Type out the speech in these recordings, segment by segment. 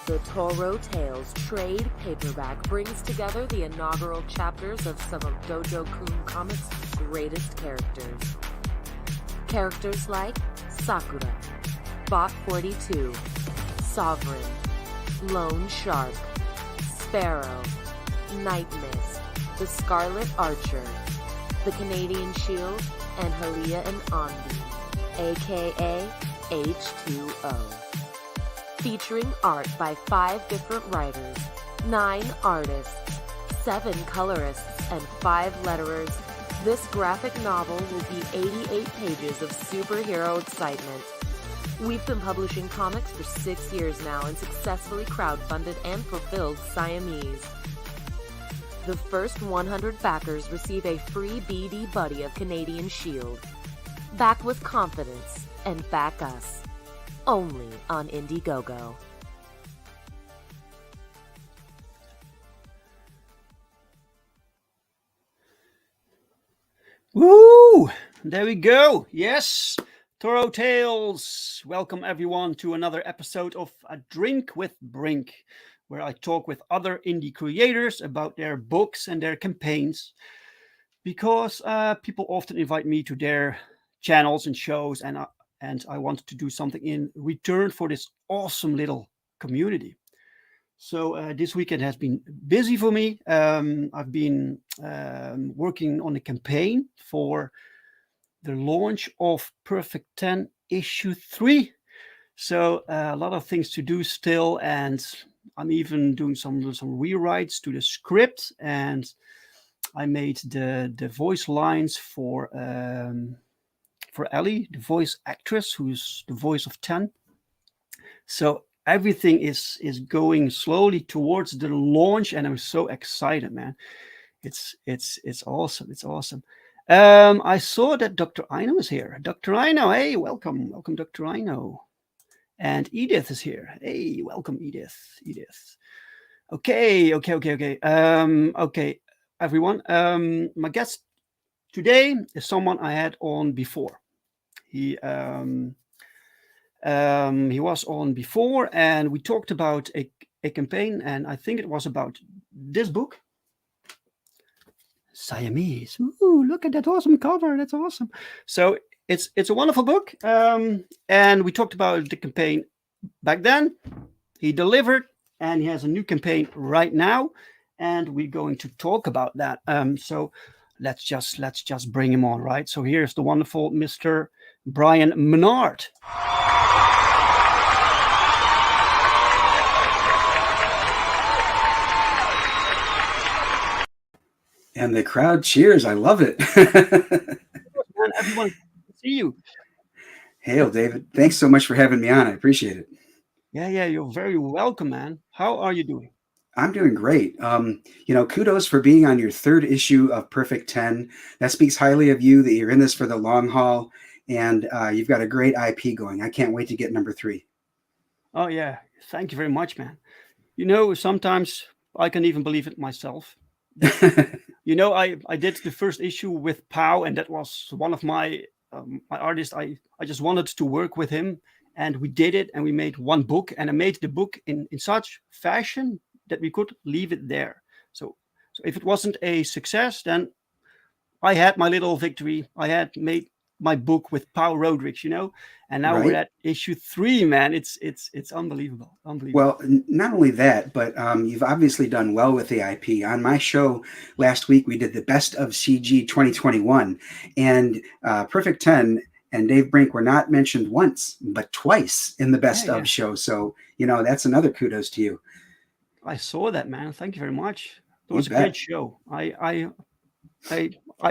The Toro Tales trade paperback brings together the inaugural chapters of some of Dojo Kun Comics' greatest characters. Characters like Sakura, Bot 42, Sovereign, Lone Shark, Sparrow, Night Mist, the Scarlet Archer, the Canadian Shield, and Halia and Andi, aka H2O. Featuring art by 5 different writers, 9 artists, 7 colorists, and 5 letterers, this graphic novel will be 88 pages of superhero excitement. We've been publishing comics for 6 years now and successfully crowdfunded and fulfilled Siamese. The first 100 backers receive a free BD Buddy of Canadian Shield. Back with confidence and back us. Only on Indiegogo. Woo! There we go. Yes, Toro Tales. Welcome everyone to another episode of A Drink with Brink, where I talk with other indie creators about their books and their campaigns. Because people often invite me to their channels and shows, and I wanted to do something in return for this awesome little community. So this weekend has been busy for me. I've been working on a campaign for the launch of Perfect 10 issue 3. So a lot of things to do still, and I'm even doing some rewrites to the script, and I made the voice lines for Ellie, the voice actress, who's the voice of 10. So everything is going slowly towards the launch, and I'm so excited, man. It's awesome. It's awesome. I saw that Dr. Aino is here. Dr. Aino, hey, welcome, Dr. Aino. And Edith is here. Hey, welcome, Edith. Okay, everyone. My guest today is someone I had on before. He was on before, and we talked about a campaign, and I think it was about this book, Siamese. Ooh, look at that awesome cover! That's awesome. So it's a wonderful book, and we talked about the campaign back then. He delivered, and he has a new campaign right now, and we're going to talk about that. So let's just bring him on, right? So here's the wonderful Mr. Brian Menard. And the crowd cheers. I love it. Man, everyone can see you. Hail, David. Thanks so much for having me on. I appreciate it. Yeah, you're very welcome, man. How are you doing? I'm doing great. Kudos for being on your 3rd issue of Perfect 10. That speaks highly of you, that you're in this for the long haul, and you've got a great IP going. I can't wait to get number 3. Oh, yeah. Thank you very much, man. Sometimes I can even believe it myself. I did the first issue with Pow, and that was one of my artists. I just wanted to work with him, and we did it, and we made one book, and I made the book in such fashion that we could leave it there. So if it wasn't a success, then I had my little victory. I had made my book with Paul Rodriguez, and now we're at issue 3, man. It's unbelievable. Well, not only that, but you've obviously done well with the IP. On my show last week, we did the Best of CG 2021, and Perfect 10 and Dave Brink were not mentioned once, but twice in the Best of show. So, that's another kudos to you. I saw that, man. Thank you very much. It was a great show. I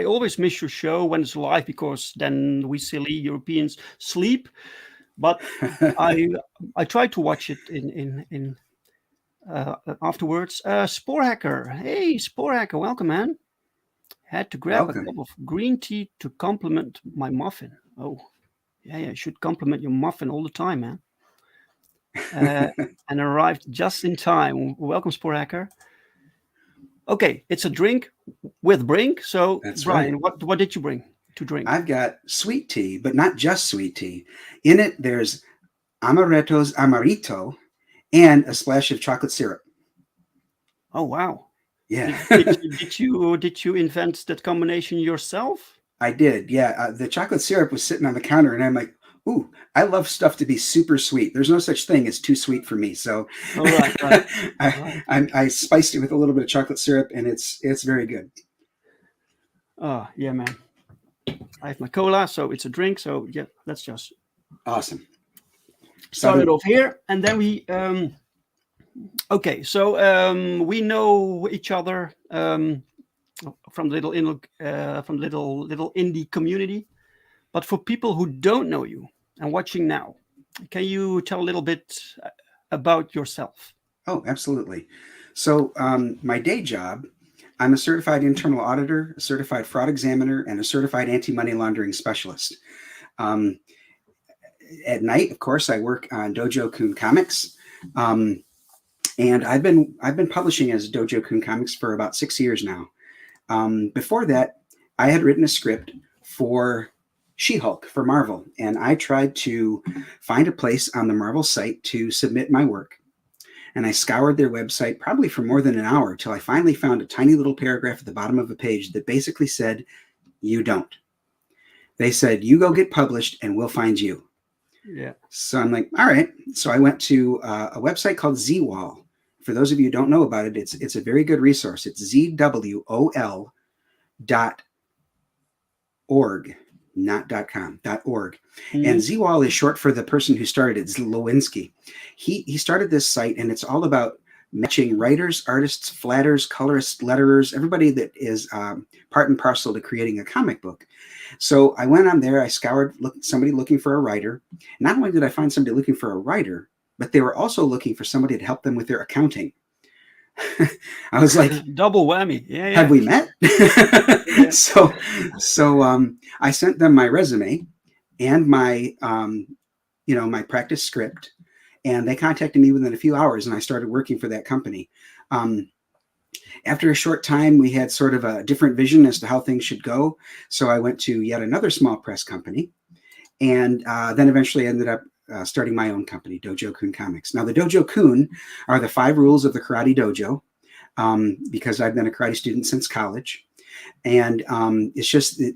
always miss your show when it's live, because then we silly Europeans sleep. But I try to watch it in afterwards. Spore Hacker, hey Spore Hacker, welcome, man. Had to grab a cup of green tea to compliment my muffin. Oh, yeah, you should compliment your muffin all the time, man. And arrived just in time. Welcome, Spore Hacker. Okay, it's a drink with Brink. So, that's Brian, right. What did you bring to drink? I've got sweet tea, but not just sweet tea. In it, there's Amaretto's Amarito and a splash of chocolate syrup. Oh, wow. Yeah. Did you invent that combination yourself? I did. Yeah. The chocolate syrup was sitting on the counter, and I'm like, ooh, I love stuff to be super sweet. There's no such thing as too sweet for me. So Oh, right. I spiced it with a little bit of chocolate syrup, and it's very good. Oh, yeah, man. I have my cola, so it's a drink. So yeah, let's just Awesome. start it off here, and then we okay. So we know each other from the little indie community, but for people who don't know you and watching now, can you tell a little bit about yourself? Oh, absolutely. So my day job, I'm a certified internal auditor, a certified fraud examiner, and a certified anti-money laundering specialist. At night, of course, I work on Dojo Kun Comics, and I've been publishing as Dojo Kun Comics for about 6 years now. Before that, I had written a script for She-Hulk for Marvel, and I tried to find a place on the Marvel site to submit my work. And I scoured their website probably for more than an hour till I finally found a tiny little paragraph at the bottom of a page that basically said, "You don't." They said, "You go get published and we'll find you." Yeah. So I'm like, all right. So I went to a website called ZWall. For those of you who don't know about it, it's a very good resource. It's ZWOL.org, not .com, .org. Mm-hmm. And ZWall is short for the person who started it, Zlowinski. He started this site, and it's all about matching writers, artists, flatters, colorists, letterers, everybody that is part and parcel to creating a comic book. So I went on there, I scoured somebody looking for a writer. Not only did I find somebody looking for a writer, but they were also looking for somebody to help them with their accounting. I was like, double whammy. Yeah. Have we met? Yeah. So I sent them my resume and my my practice script, and they contacted me within a few hours, and I started working for that company. After a short time, we had sort of a different vision as to how things should go. So I went to yet another small press company, and then eventually ended up starting my own company, Dojo Kun Comics. Now, the Dojo Kun are the 5 rules of the karate dojo, because I've been a karate student since college. And it's just that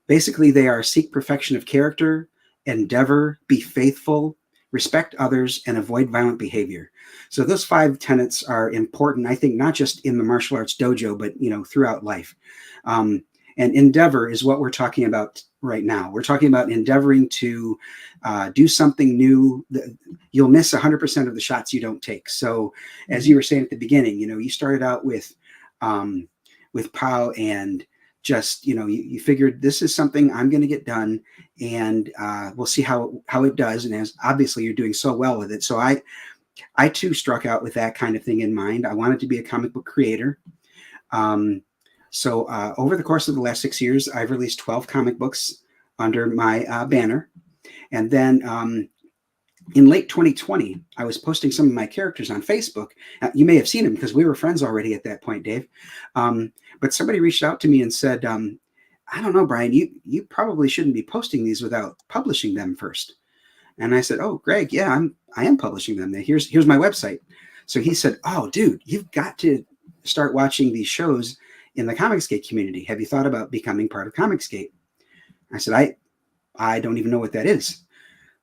basically they are seek perfection of character, endeavor, be faithful, respect others, and avoid violent behavior. So those 5 tenets are important, I think, not just in the martial arts dojo, but throughout life. And endeavor is what we're talking about right now. We're talking about endeavoring to do something new. You'll miss 100% of the shots you don't take. So as you were saying at the beginning, you started out with POW, and just, you figured this is something I'm going to get done, and we'll see how it does. And as obviously you're doing so well with it. So I too struck out with that kind of thing in mind. I wanted to be a comic book creator. So over the course of the last 6 years, I've released 12 comic books under my banner. And then in late 2020, I was posting some of my characters on Facebook. You may have seen them because we were friends already at that point, Dave. But somebody reached out to me and said, I don't know, Brian, you probably shouldn't be posting these without publishing them first. And I said, oh, Greg, yeah, I am publishing them. Here's my website. So he said, oh, dude, you've got to start watching these shows in the Comicsgate community. Have you thought about becoming part of Comicsgate? I said, I don't even know what that is.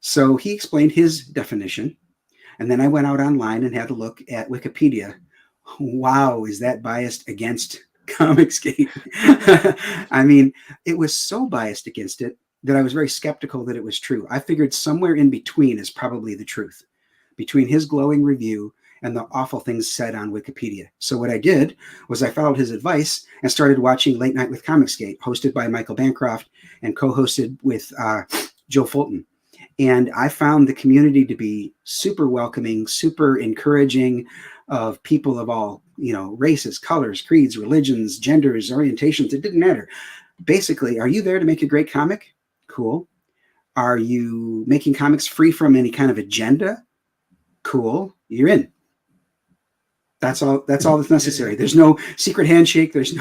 So he explained his definition. And then I went out online and had a look at Wikipedia. Wow, is that biased against Comicsgate? I mean, it was so biased against it that I was very skeptical that it was true. I figured somewhere in between is probably the truth, between his glowing review and the awful things said on Wikipedia. So what I did was I followed his advice and started watching Late Night with Comicsgate, hosted by Michael Bancroft and co-hosted with Joe Fulton. And I found the community to be super welcoming, super encouraging, of people of all, races, colors, creeds, religions, genders, orientations. It didn't matter. Basically, are you there to make a great comic? Cool. Are you making comics free from any kind of agenda? Cool. You're in. That's all that's necessary. There's no secret handshake. There's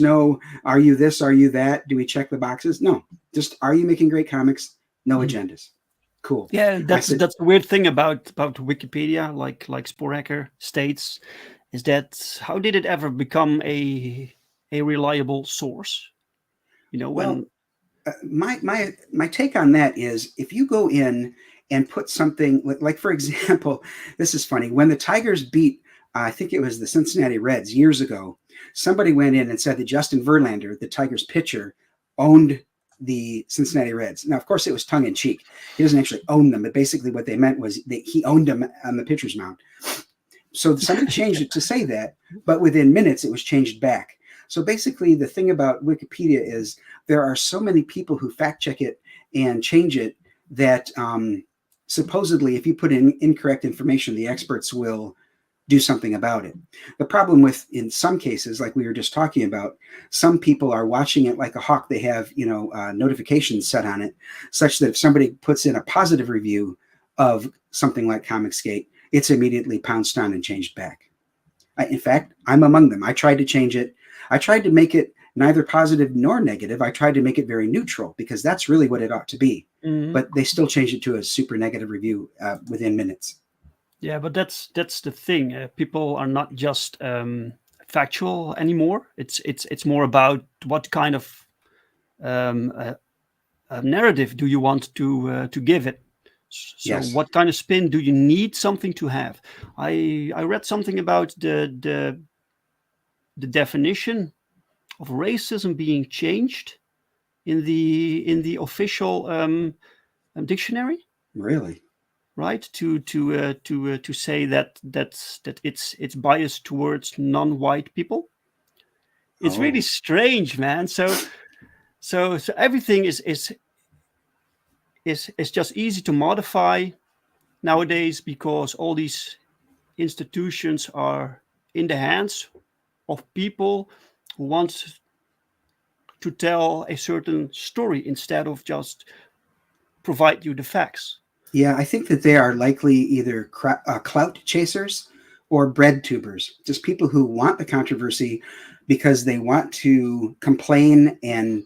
no, are you this? Are you that? Do we check the boxes? No, just, are you making great comics? No agendas. Cool. Yeah, I said, that's the weird thing about Wikipedia, like Sporhacker states, is that how did it ever become a reliable source? You know, well, when my take on that is if you go in and put something like for example, this is funny. When the Tigers beat, I think it was the Cincinnati Reds years ago, somebody went in and said that Justin Verlander, the Tigers pitcher, owned the Cincinnati Reds. Now, of course, it was tongue in cheek. He doesn't actually own them, but basically what they meant was that he owned them on the pitcher's mound. So somebody changed it to say that, but within minutes it was changed back. So basically, the thing about Wikipedia is there are so many people who fact check it and change it that supposedly, if you put in incorrect information, the experts will do something about it. The problem with, in some cases, like we were just talking about, some people are watching it like a hawk. They have, notifications set on it, such that if somebody puts in a positive review of something like Comicsgate, it's immediately pounced on and changed back. In fact, I'm among them. I tried to change it. I tried to make it neither positive nor negative. I tried to make it very neutral because that's really what it ought to be. But they still changed it to a super negative review within minutes. Yeah, but that's the thing. People are not just factual anymore. It's more about what kind of narrative do you want to give it. So Yes. what kind of spin do you need something to have? I read something about the definition of racism being changed in the official dictionary. Really? Right, to say that it's biased towards non-white people. It's really strange, man. So everything is just easy to modify nowadays because all these institutions are in the hands of people who want to tell a certain story instead of just provide you the facts. Yeah, I think that they are likely either clout chasers or bread tubers, just people who want the controversy because they want to complain and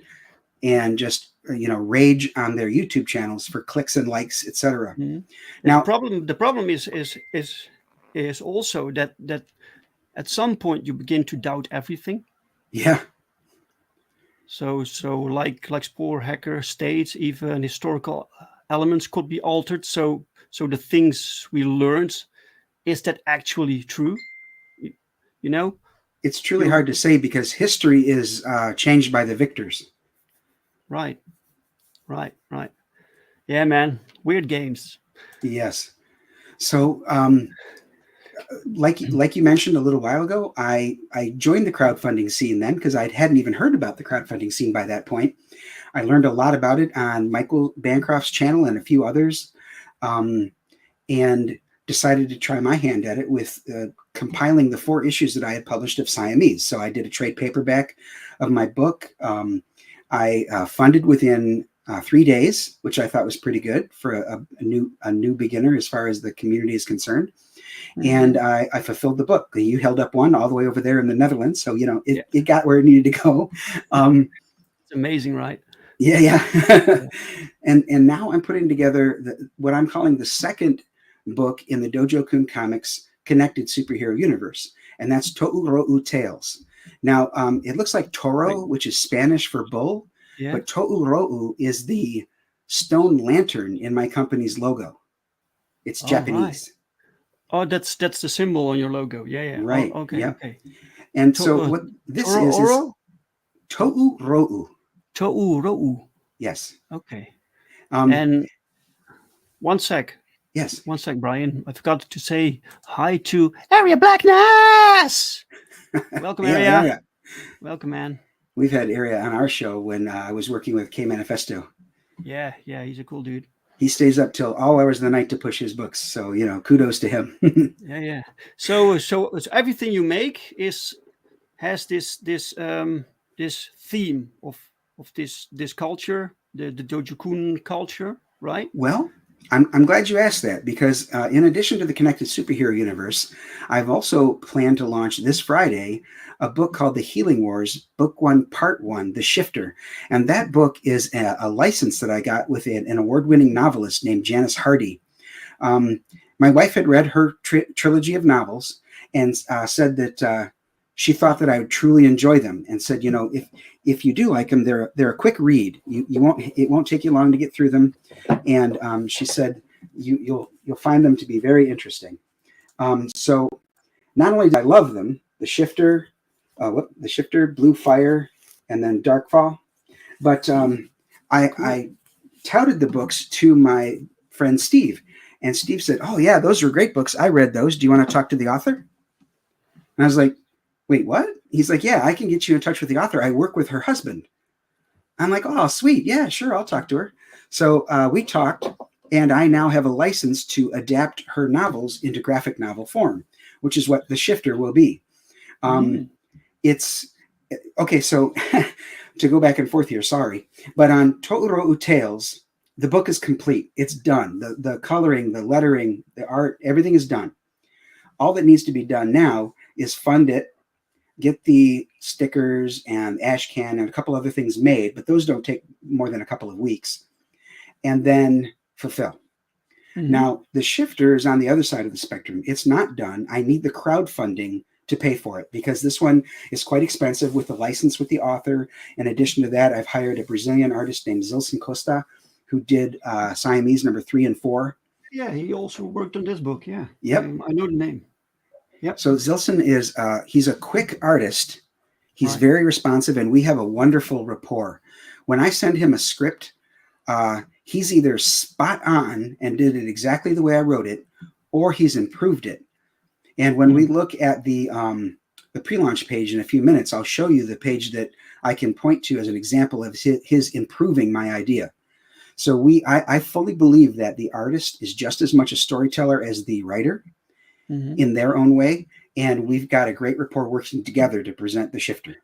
just rage on their YouTube channels for clicks and likes, etc. Now, the problem is also that at some point you begin to doubt everything. Yeah. So like Spore Hacker states, even historical elements could be altered. So the things we learned, is that actually true? You know, it's truly hard to say because history is changed by the victors. Right. Yeah, man. Weird games. Yes. So, like you mentioned a little while ago, I joined the crowdfunding scene then because I hadn't even heard about the crowdfunding scene by that point. I learned a lot about it on Michael Bancroft's channel and a few others, and decided to try my hand at it with compiling the 4 issues that I had published of Siamese. So I did a trade paperback of my book. I funded within 3 days, which I thought was pretty good for a new beginner as far as the community is concerned. And I fulfilled the book. You held up one all the way over there in the Netherlands, so it got where it needed to go. It's amazing, right? Yeah. And now I'm putting together what I'm calling the second book in the Dojo Kun Comics connected superhero universe, and that's Toro Tales. Now, it looks like Toro, which is Spanish for bull, but Toro is the stone lantern in my company's logo. It's Japanese. Right. Oh, that's the symbol on your logo. Yeah. Right. Oh, okay. Yep. Okay. And so what this is To'u-Ro'u. To'u-Ro'u. Yes. Okay. And one sec. Yes. One sec, Brian. I forgot to say hi to Area Blackness. Welcome, Area. Welcome, man. We've had Area on our show when I was working with K Manifesto. Yeah, he's a cool dude. He stays up till all hours of the night to push his books. So, kudos to him. Yeah. So everything you make has this theme of this culture, the Dojo Kun culture, right? Well, I'm glad you asked that, because in addition to the Connected Superhero Universe, I've also planned to launch this Friday a book called The Healing Wars, Book 1, Part 1, The Shifter. And that book is a license that I got with an award-winning novelist named Janice Hardy. My wife had read her trilogy of novels and said that she thought that I would truly enjoy them, and said, if you do like them, they're a quick read. It won't take you long to get through them. And she said you'll find them to be very interesting. So not only do I love them, the Shifter, Blue Fire, and then Darkfall, but I touted the books to my friend Steve, and Steve said, "Oh yeah, those were great books. I read those. Do you want to talk to the author?" And I was like, "Wait, what?" He's like, "Yeah, I can get you in touch with the author. I work with her husband." I'm like, "Oh, sweet. Yeah, sure. I'll talk to her." So we talked, and I now have a license to adapt her novels into graphic novel form, which is what The Shifter will be. It's okay. So to go back and forth here, sorry, but on Toro Tales, the book is complete. It's done. The coloring, the lettering, the art, everything is done. All that needs to be done now is fund it, get the stickers and ash can and a couple other things made, but those don't take more than a couple of weeks, and then fulfill. Now, The Shifter is on the other side of the spectrum. It's not done. I need the crowdfunding to pay for it, because this one is quite expensive with the license with the author. In addition to that, I've hired a Brazilian artist named Zilson Costa, who did Siamese number 3 and 4. Yeah, he also worked on this book. Yeah. Yep. I know the name. Yep. So Zilson is, he's a quick artist. He's Right. very responsive, and we have a wonderful rapport. When I send him a script, he's either spot on and did it exactly the way I wrote it, or he's improved it. And when we look at the pre-launch page in a few minutes, I'll show you the page that I can point to as an example of his improving my idea. So I fully believe that the artist is just as much a storyteller as the writer in their own way. And we've got a great rapport working together to present The Shifter.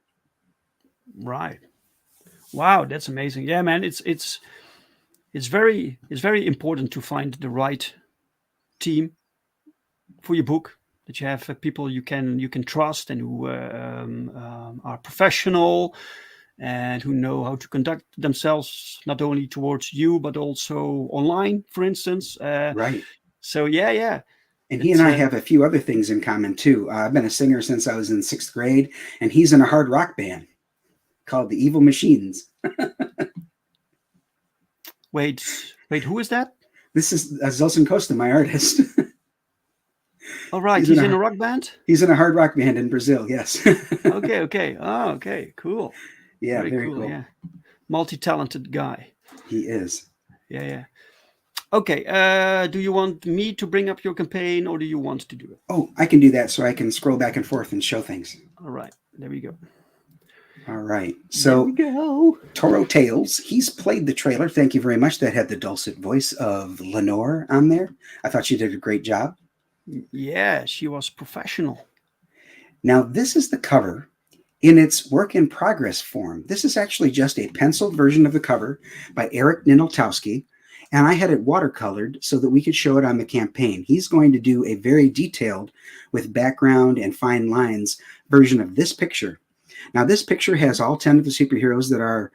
Right. Wow, that's amazing. Yeah, man, it's very important to find the right team for your book. That you have people you can trust, and who are professional, and who know how to conduct themselves, not only towards you but also online, for instance. Right. So yeah. And he and I have a few other things in common too. I've been a singer since I was in 6th grade, and he's in a hard rock band called the Evil Machines. Wait, who is that? This is Zilson Costa, my artist. All right, he's in a rock band? He's in a hard rock band in Brazil, yes. Okay. Oh, okay, cool. Yeah, very cool. Yeah. Multi-talented guy. He is. Yeah. Okay, do you want me to bring up your campaign, or do you want to do it? Oh, I can do that, so I can scroll back and forth and show things. All right, there we go. All right, so there we go. Toro Tales, he's played the trailer. Thank you very much. That had the dulcet voice of Lenore on there. I thought she did a great job. Yeah, she was professional. Now, this is the cover in its work in progress form. This is actually just a penciled version of the cover by Eric Ninoltowski, and I had it watercolored so that we could show it on the campaign. He's going to do a very detailed, with background and fine lines, version of this picture. Now, this picture has all 10 of the superheroes that are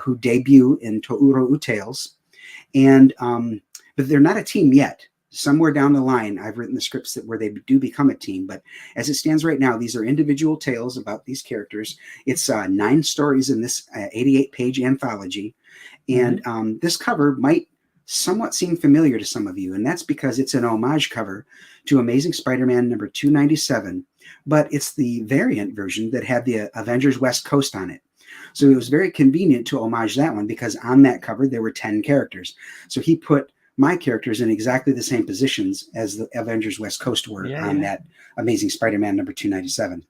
who debut in Toro Tales, and but they're not a team yet. Somewhere down the line, I've written the scripts where they do become a team. But as it stands right now, these are individual tales about these characters. It's 9 stories in this 88-page anthology. And this cover might somewhat seem familiar to some of you. And that's because it's an homage cover to Amazing Spider-Man number 297. But it's the variant version that had the Avengers West Coast on it. So it was very convenient to homage that one, because on that cover, there were 10 characters. So he put my characters in exactly the same positions as the Avengers West Coast were on that Amazing Spider-Man number 297.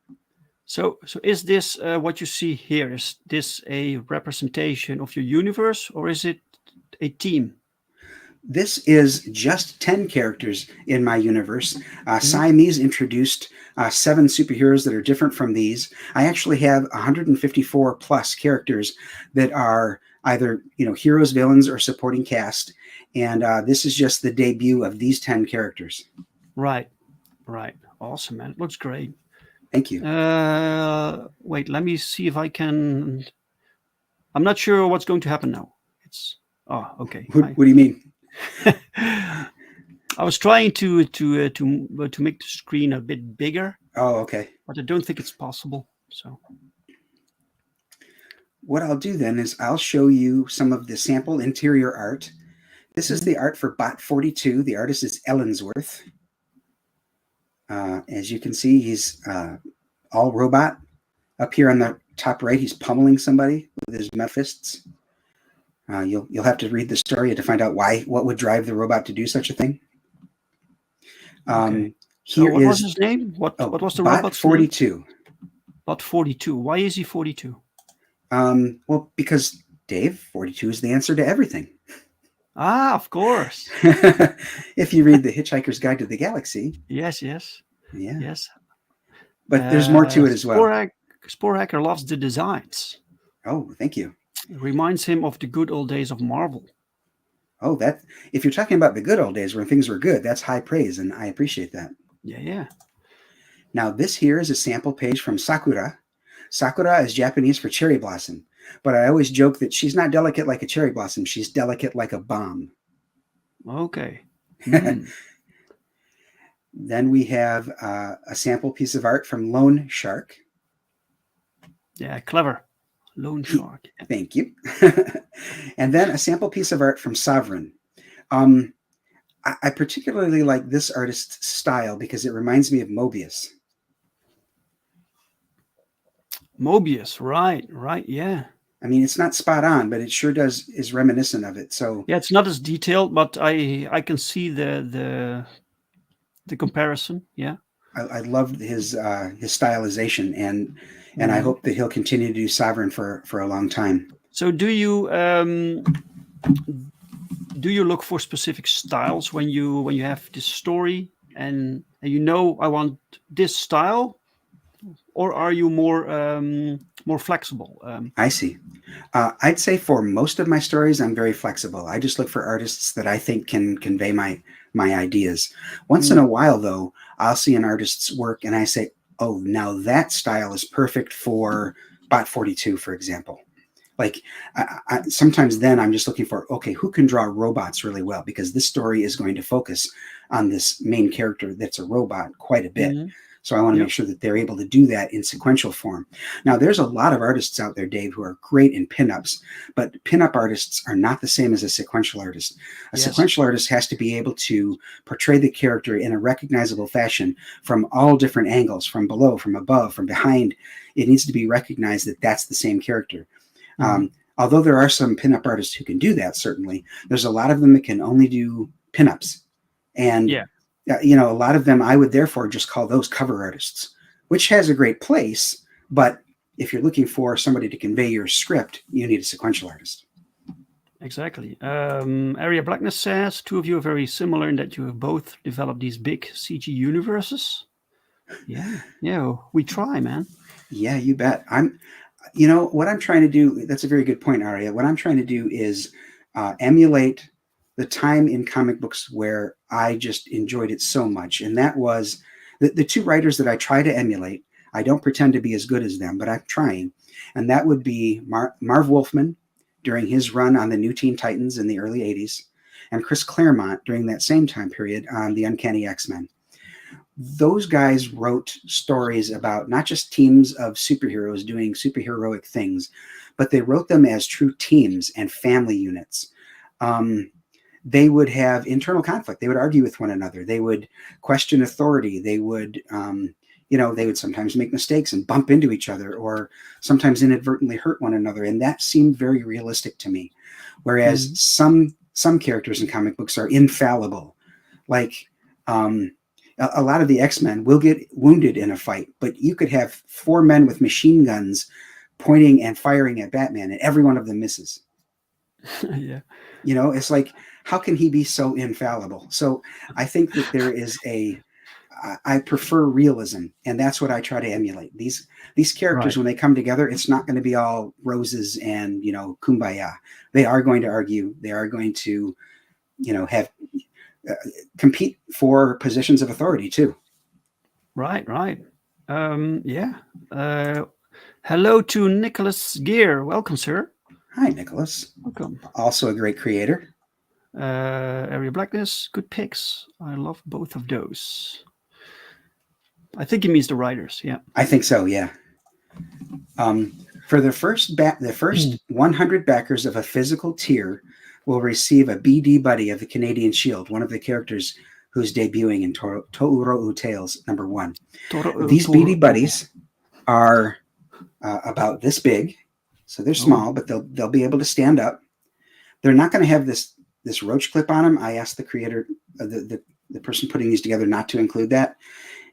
So is this what you see here? Is this a representation of your universe, or is it a team? This is just 10 characters in my universe. Siamese introduced 7 superheroes that are different from these. I actually have 154 plus characters that are either, heroes, villains, or supporting cast. And this is just the debut of these 10 characters. Right. Awesome, man. It looks great. Thank you. Wait, let me see if I can. I'm not sure what's going to happen now. Okay. What do you mean? I was trying to make the screen a bit bigger. Oh, okay. But I don't think it's possible. So what I'll do then is I'll show you some of the sample interior art. This is the art for Bot 42. The artist is Ellensworth. As you can see, he's all robot. Up here on the top right, he's pummeling somebody with his metal fists. You'll have to read the story to find out what would drive the robot to do such a thing. Okay. So what was his name? What was the robot's 42. Name? Bot 42. Why is he 42? Well, because Dave, 42 is the answer to everything. Ah, of course. If you read The Hitchhiker's Guide to the Galaxy. Yes. But there's more to it as well. Sporhacker loves the designs. Oh, thank you. It reminds him of the good old days of Marvel. Oh, if you're talking about the good old days when things were good, that's high praise, and I appreciate that. Yeah. Now, this here is a sample page from Sakura. Sakura is Japanese for cherry blossom, but I always joke that she's not delicate like a cherry blossom. She's delicate like a bomb. Okay. Then we have a sample piece of art from Lone Shark. Yeah, clever. Lone Shark. Thank you. And then a sample piece of art from Sovereign. I particularly like this artist's style because it reminds me of Mobius. Mobius, right, yeah. I mean, it's not spot on, but it sure is reminiscent of it. So yeah, it's not as detailed, but I can see the comparison. Yeah, I loved his stylization, and I hope that he'll continue to do Sovereign for a long time. So do you look for specific styles when you have this story and I want this style, or are you more flexible? I see. I'd say for most of my stories, I'm very flexible. I just look for artists that I think can convey my ideas. Once in a while, though, I'll see an artist's work and I say, oh, now that style is perfect for Bot 42, for example. Like sometimes then I'm just looking for, okay, who can draw robots really well? Because this story is going to focus on this main character that's a robot quite a bit. So I want to make sure that they're able to do that in sequential form. Now, there's a lot of artists out there, Dave, who are great in pinups, but pinup artists are not the same as a sequential artist. A sequential artist has to be able to portray the character in a recognizable fashion from all different angles, from below, from above, from behind. It needs to be recognized that that's the same character. Although there are some pinup artists who can do that, certainly, there's a lot of them that can only do pinups. And a lot of them, I would therefore just call those cover artists, which has a great place. But if you're looking for somebody to convey your script, you need a sequential artist. Exactly. Area Blackness says, two of you are very similar in that you have both developed these big CG universes. Yeah, we try, man. Yeah, you bet. What I'm trying to do, that's a very good point, Aria. What I'm trying to do is emulate the time in comic books where I just enjoyed it so much. And that was the two writers that I try to emulate. I don't pretend to be as good as them, but I'm trying. And that would be Marv Wolfman during his run on the New Teen Titans in the early 80s, and Chris Claremont during that same time period on the Uncanny X-Men. Those guys wrote stories about not just teams of superheroes doing superheroic things, but they wrote them as true teams and family units. They would have internal conflict. They would argue with one another. They would question authority. They would, they would sometimes make mistakes and bump into each other, or sometimes inadvertently hurt one another. And that seemed very realistic to me. Whereas some characters in comic books are infallible. Like a lot of the X-Men will get wounded in a fight, but you could have 4 men with machine guns pointing and firing at Batman, and every one of them misses. Yeah. It's like, how can he be so infallible? So I think that there is a I prefer realism, and that's what I try to emulate. These characters, Right. when they come together, it's not going to be all roses and kumbaya. They are going to argue. They are going to have compete for positions of authority too. Right. Yeah. Hello to Nicholas Gear. Welcome, sir. Hi, Nicholas. Welcome. Also a great creator. Area Blackness, good picks. I love both of those. I think he means the writers. Yeah. I think so. Yeah. For the first 100 backers of a physical tier will receive a BD buddy of the Canadian Shield, one of the characters who's debuting in Toro Tales #1. These BD buddies are about this big, so they're small, but they'll be able to stand up. They're not going to have this roach clip on them. I asked the creator, the person putting these together, not to include that.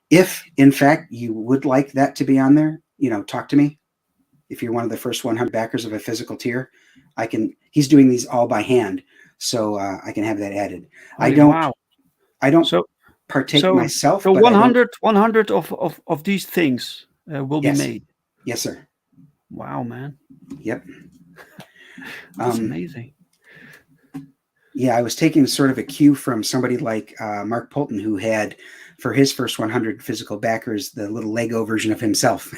If in fact you would like that to be on there, talk to me. If you're one of the first 100 backers of a physical tier, he's doing these all by hand, so I can have that added. I don't partake myself. So 100 of these things will be made. Yes, sir. Wow, man. Yep. That's amazing. Yeah, I was taking sort of a cue from somebody like Mark Polton, who had, for his first 100 physical backers, the little Lego version of himself.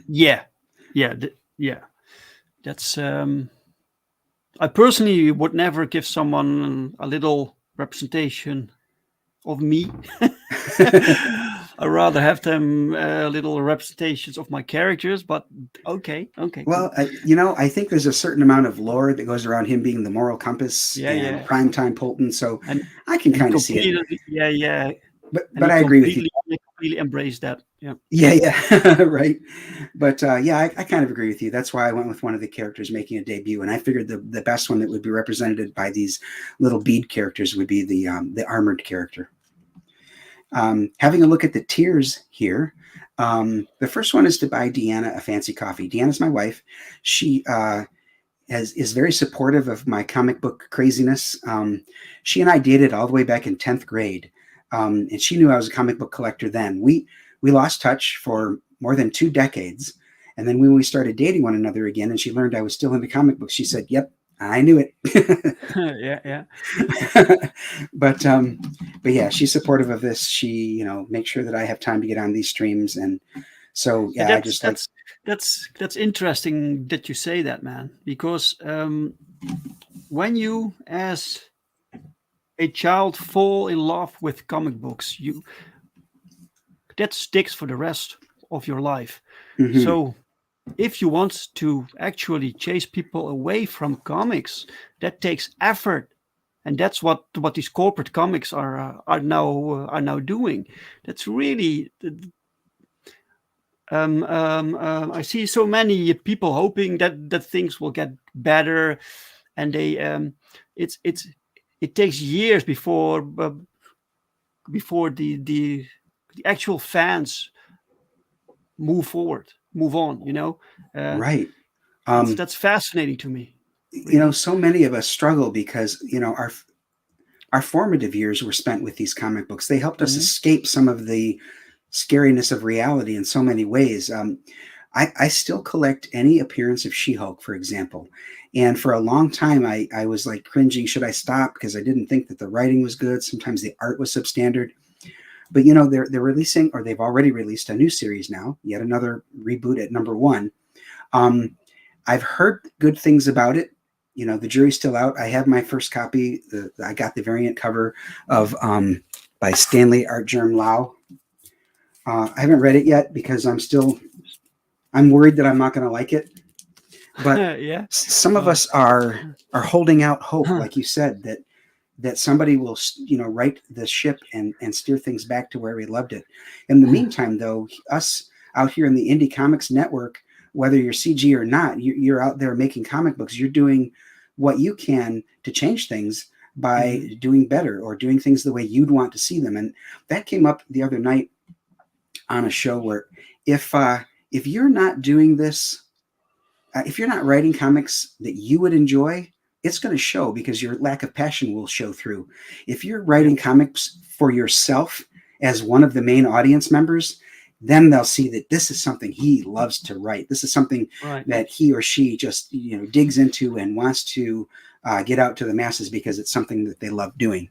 Yeah. That's. I personally would never give someone a little representation of me. I'd rather have them little representations of my characters, but okay. Well, I think there's a certain amount of lore that goes around him being the moral compass and primetime Polton, so I can kind of see it. Yeah. But I agree with you. I completely embrace that. Yeah. Yeah, right. But I kind of agree with you. That's why I went with one of the characters making a debut, and I figured the best one that would be represented by these little bead characters would be the armored character. Having a look at the tiers here, the first one is to buy Deanna a fancy coffee. Deanna's my wife. She is very supportive of my comic book craziness. She and I dated all the way back in 10th grade, and she knew I was a comic book collector then. We lost touch for more than 2 decades, and then when we started dating one another again, and she learned I was still into comic books, she said, "Yep, I knew it." Yeah. But yeah, she's supportive of this. She, makes sure that I have time to get on these streams. And so, yeah, that's interesting that you say that, man, because when you, as a child, fall in love with comic books, that sticks for the rest of your life. Mm-hmm. So if you want to actually chase people away from comics, that takes effort, and that's what these corporate comics are now doing. That's really. I see so many people hoping that things will get better, and they it takes years before the actual fans move on. Right. That's fascinating to me. Really. So many of us struggle because our formative years were spent with these comic books. They helped us escape some of the scariness of reality in so many ways. I still collect any appearance of She-Hulk, for example. And for a long time, I was like cringing, should I stop? Because I didn't think that the writing was good. Sometimes the art was substandard. But, they're releasing, or they've already released a new series now, yet another reboot at #1. I've heard good things about it. The jury's still out. I have my first copy. I got the variant cover of by Stanley Artgerm Lau. I haven't read it yet because I'm worried that I'm not going to like it. But some of us are holding out hope, like you said, that somebody will, right the ship and steer things back to where we loved it. In the meantime, though, us out here in the Indie Comics Network, whether you're CG or not, you're out there making comic books. You're doing what you can to change things by doing better or doing things the way you'd want to see them. And that came up the other night on a show where if you're not doing this, if you're not writing comics that you would enjoy, it's going to show, because your lack of passion will show through. If you're writing comics for yourself as one of the main audience members, then they'll see that this is something he loves to write. This is something that he or she just, digs into and wants to get out to the masses because it's something that they love doing.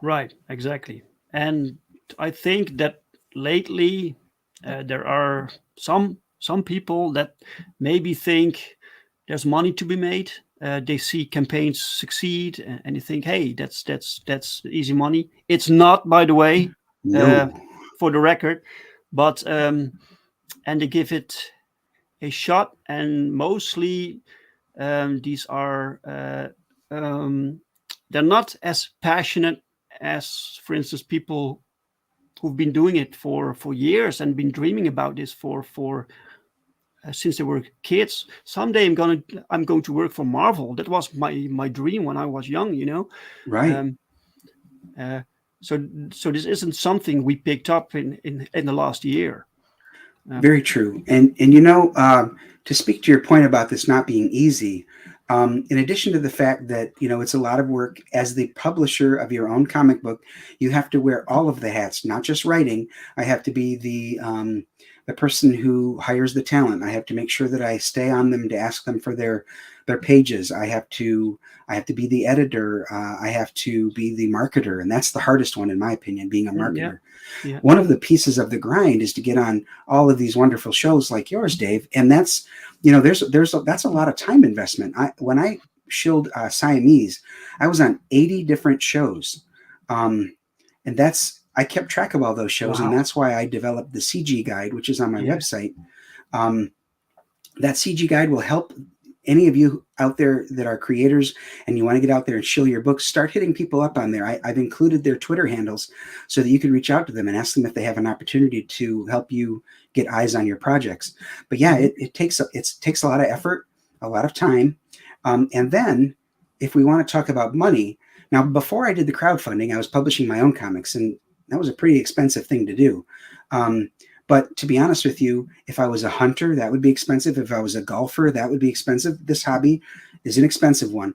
Right, exactly. And I think that lately there are some people that maybe think there's money to be made. They see campaigns succeed and they think, hey, that's easy money. It's not, by the way, for the record, but and they give it a shot. And mostly these are they're not as passionate as, for instance, people who've been doing it for years and been dreaming about this for since they were kids. Someday I'm going to work for Marvel. That was my dream when I was young, Right. So this isn't something we picked up in the last year. Very true. And to speak to your point about this not being easy, in addition to the fact that, it's a lot of work as the publisher of your own comic book, you have to wear all of the hats, not just writing. I have to be the person who hires the talent. I have to make sure that I stay on them to ask them for their pages. I have to be the editor. I have to be the marketer. And that's the hardest one, in my opinion, being a marketer. Yeah. One of the pieces of the grind is to get on all of these wonderful shows like yours, Dave. And that's, that's a lot of time investment. When I shilled Siamese, I was on 80 different shows. And I kept track of all those shows. Wow. And that's why I developed the CG guide, which is on my website. That CG guide will help any of you out there that are creators and you want to get out there and shill your books. Start hitting people up on there. I've included their Twitter handles so that you can reach out to them and ask them if they have an opportunity to help you get eyes on your projects. But yeah, it takes a lot of effort, a lot of time. And then if we want to talk about money, now before I did the crowdfunding, I was publishing my own comics, and that was a pretty expensive thing to do. But to be honest with you, if I was a hunter, that would be expensive. If I was a golfer, that would be expensive. This hobby is an expensive one.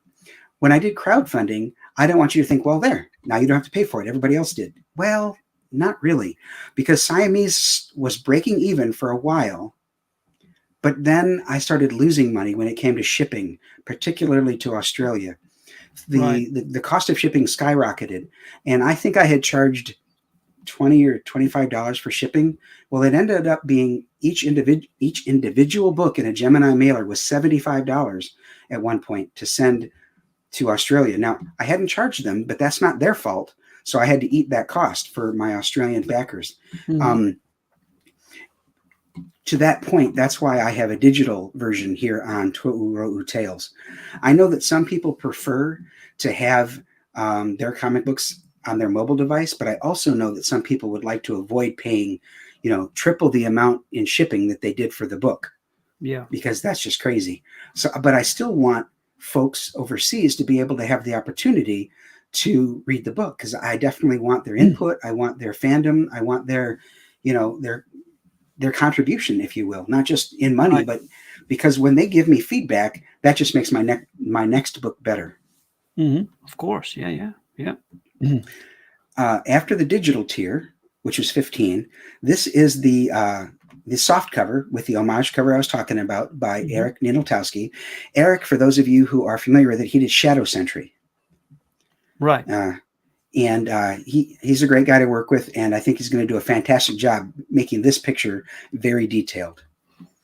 When I did crowdfunding, I don't want you to think, well, now you don't have to pay for it. Everybody else did. Well, not really, because Siamese was breaking even for a while. But then I started losing money when it came to shipping, particularly to Australia. The cost of shipping skyrocketed. And I think I had charged $20 or $25 for shipping. Well, it ended up being each individual book in a Gemini mailer was $75 at one point to send to Australia. Now, I hadn't charged them, but that's not their fault. So I had to eat that cost for my Australian backers. Mm-hmm. To that point, that's why I have a digital version here on Toro Tales. I know that some people prefer to have their comic books on their mobile device, but I also know that some people would like to avoid paying, triple the amount in shipping that they did for the book. Yeah. Because that's just crazy. So, but I still want folks overseas to be able to have the opportunity to read the book, because I definitely want their input. I want their fandom. I want their contribution, if you will, not just in money, but because when they give me feedback, that just makes my next book better. Mm-hmm. Of course. Yeah. Mm-hmm. After the digital tier, which was $15, this is the soft cover with the homage cover I was talking about by Eric Nienoltowski. Eric, for those of you who are familiar with it, he did Shadow Sentry. Right. And he's a great guy to work with, and I think he's going to do a fantastic job making this picture very detailed.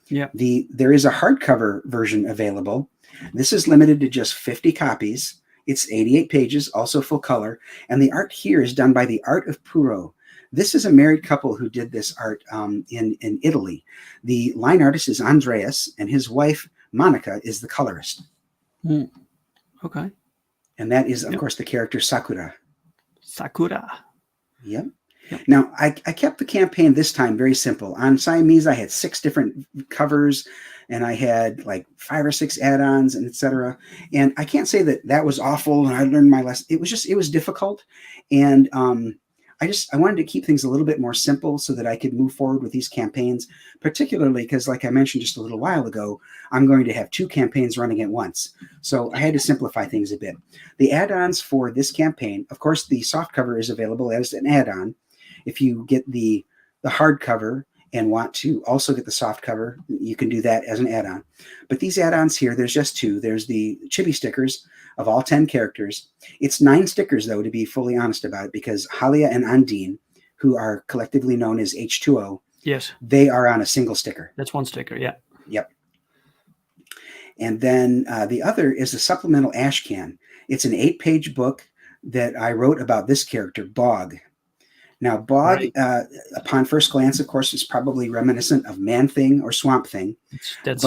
Yeah. There is a hardcover version available. This is limited to just 50 copies. It's 88 pages, also full color, and the art here is done by the Art of Puro. This is a married couple who did this art in Italy. The line artist is Andreas, and his wife, Monica, is the colorist. Okay. And that is, of course, the character Sakura. Yep. Now, I kept the campaign this time very simple. On Siamese, I had 6 different covers, and I had like 5 or 6 add-ons, and etc. And I can't say that was awful, and I learned my lesson. It was difficult, and I wanted to keep things a little bit more simple so that I could move forward with these campaigns, particularly because, like I mentioned just a little while ago, I'm going to have 2 campaigns running at once. So I had to simplify things a bit. The add-ons for this campaign, of course, the softcover is available as an add-on. If you get the hardcover and want to also get the softcover, you can do that as an add-on. But these add-ons here, there's just 2. There's the chibi stickers of all 10 characters. It's 9 stickers, though, to be fully honest about it, because Halia and Undine, who are collectively known as H2O, yes, they are on a single sticker. That's 1 sticker, yeah. Yep. And then the other is a supplemental ash can. It's an 8-page book that I wrote about this character, Bog. Now, Bog, Right. Upon first glance, of course, is probably reminiscent of Man-Thing or Swamp Thing. That's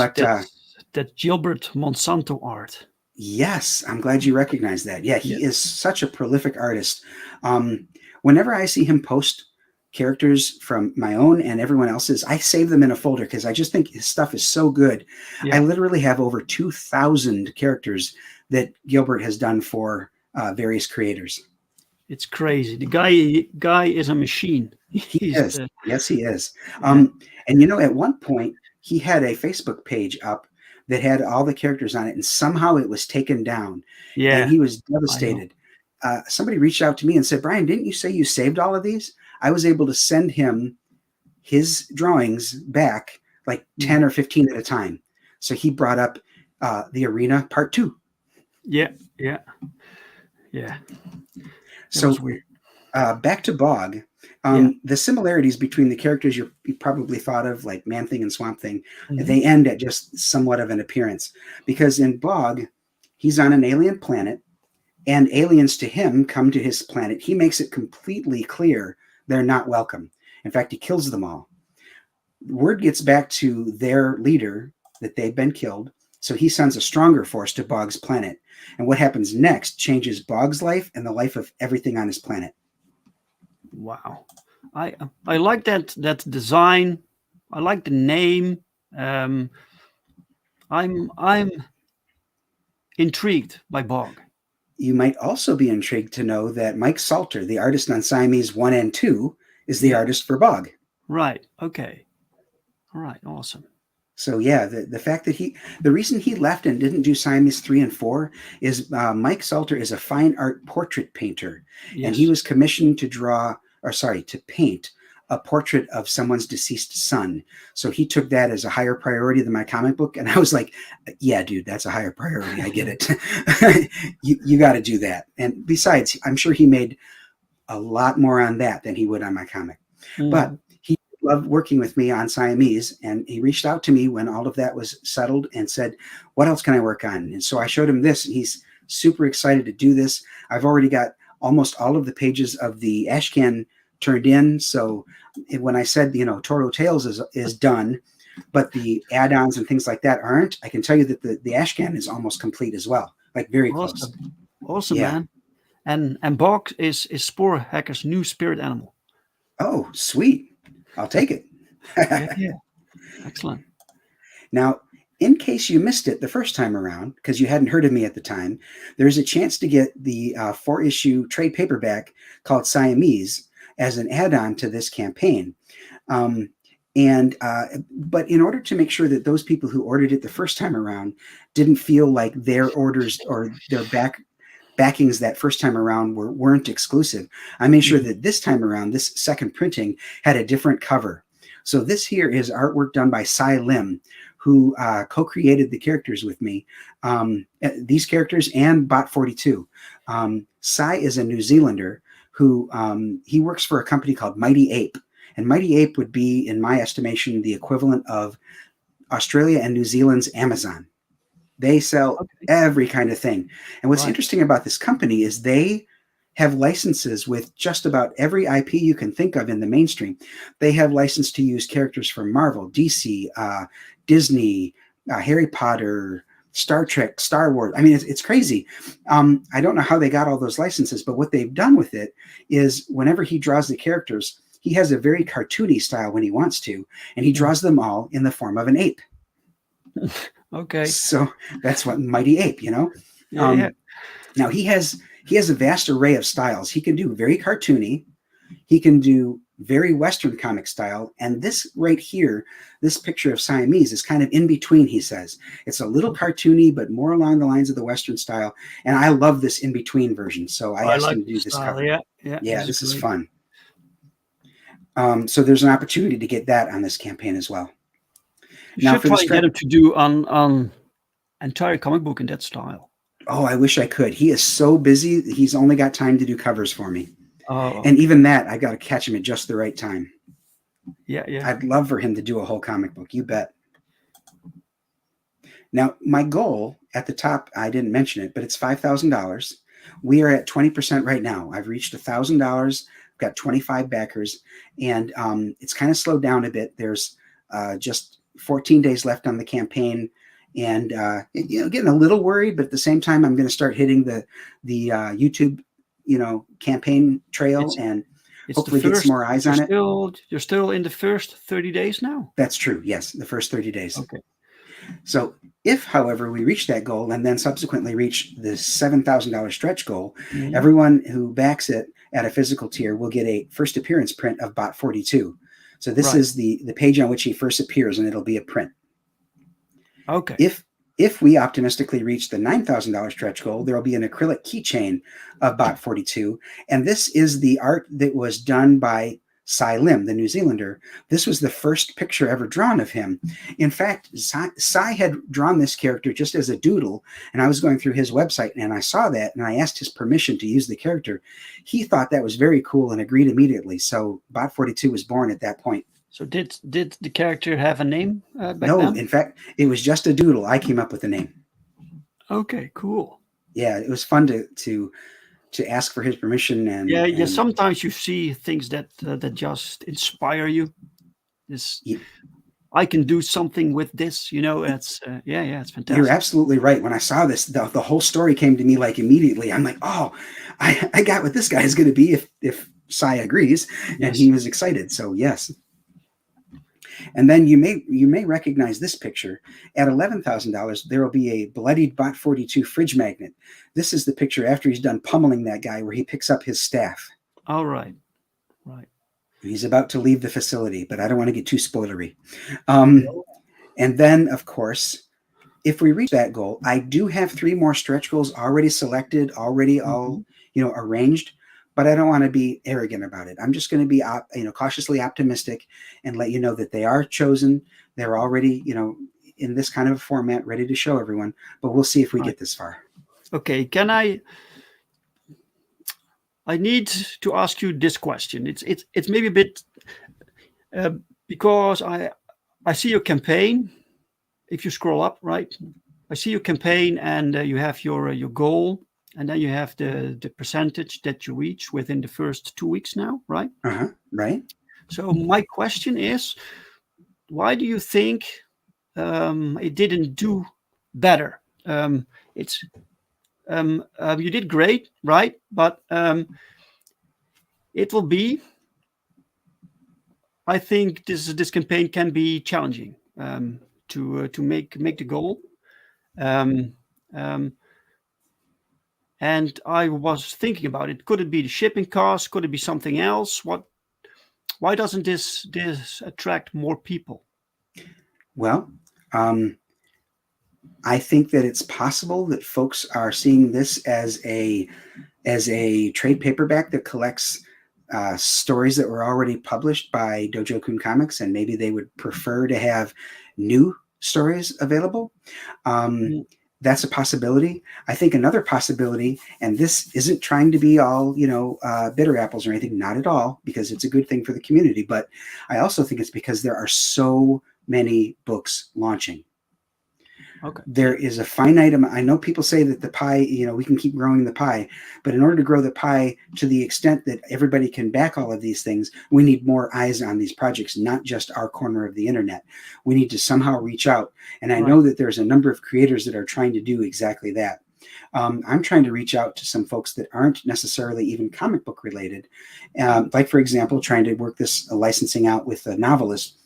Gilbert Monsanto art. Yes, I'm glad you recognize that. Yeah, he Yeah. is such a prolific artist. Whenever I see him post characters from my own and everyone else's, I save them in a folder because I just think his stuff is so good. Yeah. I literally have over 2,000 characters that Gilbert has done for various creators. It's crazy. The guy is a machine. He is. Yes, he is. Yeah. And you know, at one point, he had a Facebook page up that had all the characters on it, and somehow it was taken down. Yeah. And he was devastated. Somebody reached out to me and said, Brian, didn't you say you saved all of these? I was able to send him his drawings back like 10 or 15 at a time. So he brought up the Arena Part 2. Yeah. So weird. Back to Bog. The similarities between the characters you probably thought of, like Man-Thing and Swamp Thing, they end at just somewhat of an appearance. Because in Bog, he's on an alien planet, and aliens to him come to his planet. He makes it completely clear they're not welcome. In fact, he kills them all. Word gets back to their leader that they've been killed, so he sends a stronger force to Bog's planet. And what happens next changes Bog's life and the life of everything on his planet. Wow. I like that design. I like the name. I'm intrigued by Bog. You might also be intrigued to know that Mike Salter, the artist on Siamese 1 and 2, is the artist for Bog. Right. Okay. All right. Awesome. So yeah, the fact that the reason he left and didn't do Siamese 3 and 4 is Mike Salter is a fine art portrait painter, and he was commissioned to paint a portrait of someone's deceased son. So he took that as a higher priority than my comic book, and I was like, yeah, dude, that's a higher priority. I get it. you got to do that. And besides, I'm sure he made a lot more on that than he would on my comic. But he loved working with me on Siamese, and he reached out to me when all of that was settled and said, what else can I work on? And so I showed him this, and he's super excited to do this. I've already got almost all of the pages of the Ashcan turned in. So when I said, Toro Tales is done, but the add-ons and things like that aren't, I can tell you that the Ashcan is almost complete as well, like very close. Awesome, man. And Bog is Spore Hacker's new spirit animal. Oh, sweet. I'll take it. Yeah. Excellent. Now, in case you missed it the first time around, because you hadn't heard of me at the time, there's a chance to get the 4-issue trade paperback called Siamese as an add-on to this campaign. But in order to make sure that those people who ordered it the first time around didn't feel like their orders or their backings that first time around weren't exclusive, I made sure that this time around, this second printing had a different cover. So this here is artwork done by Cy Lim, who co-created the characters with me, these characters and Bot 42. Cy is a New Zealander who he works for a company called Mighty Ape. And Mighty Ape would be, in my estimation, the equivalent of Australia and New Zealand's Amazon. They sell every kind of thing. And what's interesting about this company is they have licenses with just about every IP you can think of in the mainstream. They have license to use characters from Marvel, DC, Disney, Harry Potter, Star Trek, Star Wars. I mean, it's crazy. I don't know how they got all those licenses, but what they've done with it is whenever he draws the characters, he has a very cartoony style when he wants to, and he draws them all in the form of an ape. Okay. So that's what Mighty Ape, Yeah. Now he has a vast array of styles. He can do very cartoony. He can do very Western comic style. And this right here, this picture of Siamese is kind of in between, he says. It's a little cartoony, but more along the lines of the Western style. And I love this in-between version. So I asked him to do this cover. Yeah, this is fun. So there's an opportunity to get that on this campaign as well. You should try and get him to do an entire comic book in that style. Oh, I wish I could. He is so busy. He's only got time to do covers for me. Oh. And even that, I got to catch him at just the right time. Yeah. I'd love for him to do a whole comic book. You bet. Now, my goal at the top, I didn't mention it, but it's $5,000. We are at 20% right now. I've reached $1,000. Got 25 backers, and it's kind of slowed down a bit. There's just 14 days left on the campaign, and getting a little worried, but at the same time, I'm going to start hitting the YouTube, campaign trail, and hopefully get some more eyes on it. You're still in the first 30 days now? That's true. Yes, the first 30 days. Okay. So if, however, we reach that goal and then subsequently reach the $7,000 stretch goal, everyone who backs it at a physical tier will get a first appearance print of Bot 42. So this is the page on which he first appears, and it'll be a print. Okay. If we optimistically reach the $9,000 stretch goal, there will be an acrylic keychain of Bot 42. And this is the art that was done by Cy Lim, the New Zealander. This was the first picture ever drawn of him. In fact, Cy had drawn this character just as a doodle, and I was going through his website, and I saw that, and I asked his permission to use the character. He thought that was very cool and agreed immediately. So Bot 42 was born at that point. So did the character have a name back No, then? in fact, it was just a doodle. I came up with the name. Okay, cool. Yeah, it was fun to ask for his permission. And sometimes you see things that just inspire you. I can do something with this, it's it's fantastic. You're absolutely right. When I saw this, the whole story came to me like immediately. I'm like, oh, I got what this guy is going to be if Cy agrees. And he was excited. So yes. And then you may recognize this picture. At $11,000, there will be a bloodied Bot 42 fridge magnet. This is the picture after he's done pummeling that guy, where he picks up his staff. All right. He's about to leave the facility, but I don't want to get too spoilery. And then, of course, if we reach that goal, I do have 3 more stretch goals already selected, already all arranged. But I don't want to be arrogant about it. I'm just going to be, cautiously optimistic and let you know that they are chosen. They're already, in this kind of a format, ready to show everyone. But we'll see if we get this far. Okay. Can I need to ask you this question. It's maybe a bit because I see your campaign. If you scroll up, right, I see your campaign, and you have your goal. And then you have the percentage that you reach within the first 2 weeks now, right? Right. So my question is, why do you think it didn't do better? You did great, right? But it will be. I think this campaign can be challenging to make the goal. And I was thinking about it. Could it be the shipping cost? Could it be something else? Why doesn't this attract more people? Well, I think that it's possible that folks are seeing this as a trade paperback that collects stories that were already published by Dojo Kun Comics, and maybe they would prefer to have new stories available. That's a possibility. I think another possibility, and this isn't trying to be all, bitter apples or anything, not at all, because it's a good thing for the community. But I also think it's because there are so many books launching. Okay. There is a finite amount. I know people say that the pie, we can keep growing the pie, but in order to grow the pie to the extent that everybody can back all of these things, we need more eyes on these projects, not just our corner of the internet. We need to somehow reach out. And I know that there's a number of creators that are trying to do exactly that. I'm trying to reach out to some folks that aren't necessarily even comic book related. Like, for example, trying to work this licensing out with a novelist.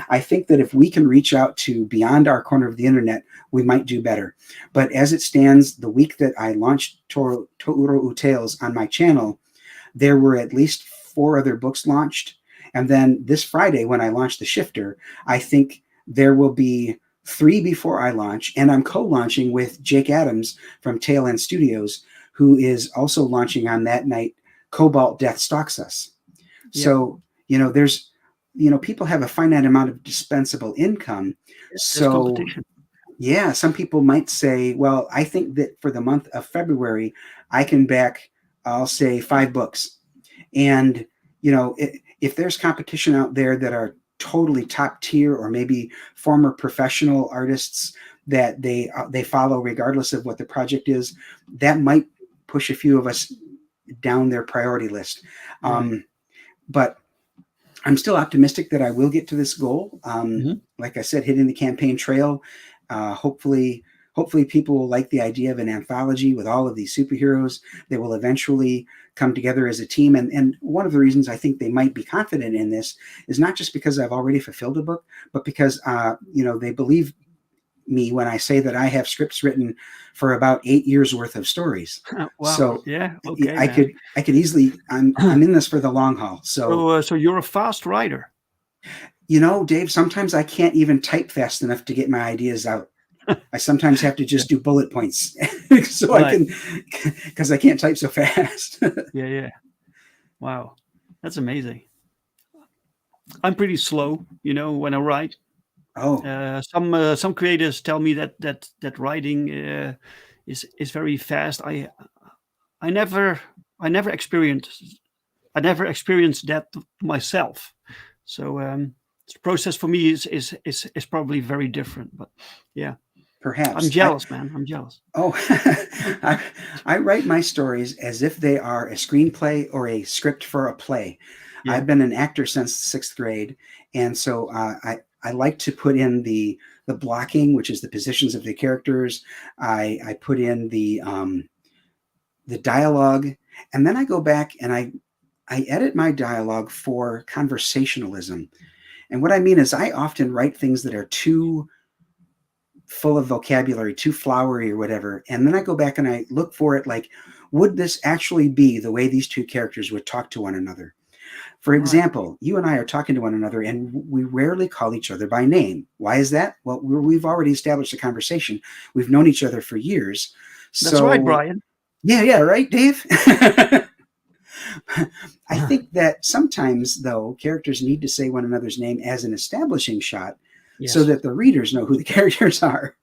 I think that if we can reach out to beyond our corner of the internet, we might do better. But as it stands, the week that I launched Toro Tales on my channel, there were at least 4 other books launched. And then this Friday, when I launch the shifter, I think there will be 3 before I launch, and I'm co-launching with Jake Adams from Tail End Studios, who is also launching on that night. Cobalt Death Stalks Us. Yeah. So, there's, people have a finite amount of dispensable income. There's competition. Yeah, some people might say, well, I think that for the month of February, I can back, I'll say 5 books. And, if there's competition out there that are totally top tier, or maybe former professional artists that they follow regardless of what the project is, that might push a few of us down their priority list. But I'm still optimistic that I will get to this goal. Like I said, hitting the campaign trail. Hopefully people will like the idea of an anthology with all of these superheroes. They will eventually come together as a team. And one of the reasons I think they might be confident in this is not just because I've already fulfilled a book, but because, they believe me when I say that I have scripts written for about 8 years worth of stories. Wow. So yeah, okay, I could easily, I'm in this for the long haul. So you're a fast writer. Dave, sometimes I can't even type fast enough to get my ideas out. I sometimes have to just do bullet points so I can, because I can't type so fast. Yeah. Wow. That's amazing. I'm pretty slow, when I write. Oh, Some creators tell me that writing is very fast. I never experienced that myself. So the process for me is probably very different. But yeah, perhaps I'm jealous, man. I'm jealous. Oh, I write my stories as if they are a screenplay or a script for a play. Yeah. I've been an actor since 6th grade, and so I like to put in the blocking, which is the positions of the characters. I put in the dialogue, and then I go back and I edit my dialogue for conversationalism. And what I mean is I often write things that are too full of vocabulary, too flowery or whatever. And then I go back and I look for it like, would this actually be the way these two characters would talk to one another? For example, you and I are talking to one another and we rarely call each other by name. Why is that? Well, we've already established a conversation. We've known each other for years. That's right, Brian. Yeah, right, Dave? I think that sometimes, though, characters need to say one another's name as an establishing shot so that the readers know who the characters are.